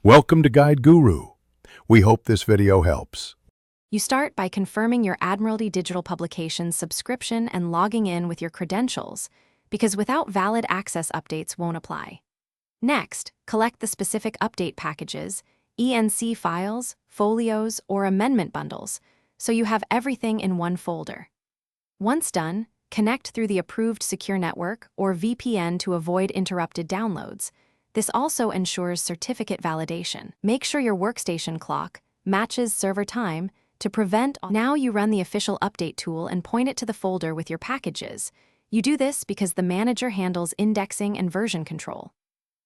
Welcome to Guide Guru. We hope this video helps. You start by confirming your Admiralty digital publications subscription and logging in with your credentials, because without valid access updates won't apply. Next, collect the specific update packages, ENC files, folios, or amendment bundles, so you have everything in one folder. Once done, connect through the approved secure network or VPN to avoid interrupted downloads. This also ensures certificate validation. Make sure your workstation clock matches server time to prevent. Now you run the official update tool and point it to the folder with your packages. You do this because the manager handles indexing and version control.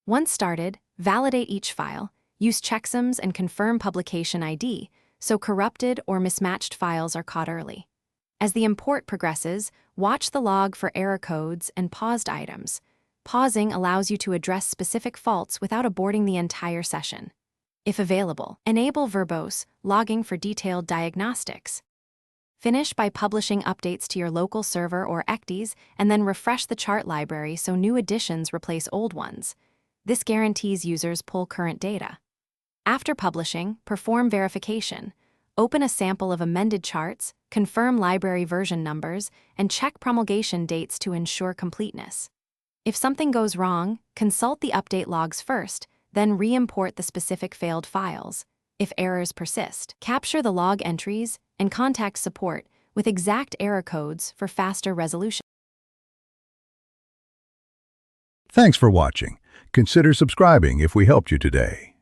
Once started, validate each file, use checksums and confirm publication ID, so corrupted or mismatched files are caught early. As the import progresses, watch the log for error codes and paused items. Pausing allows you to address specific faults without aborting the entire session. If available, enable verbose logging for detailed diagnostics. Finish by publishing updates to your local server or ECDs and then refresh the chart library so new additions replace old ones. This guarantees users pull current data. After publishing, perform verification. Open a sample of amended charts, confirm library version numbers, and check promulgation dates to ensure completeness. If something goes wrong, consult the update logs first, then re-import the specific failed files. If errors persist, capture the log entries and contact support with exact error codes for faster resolution. Thanks for watching. Consider subscribing if we helped you today.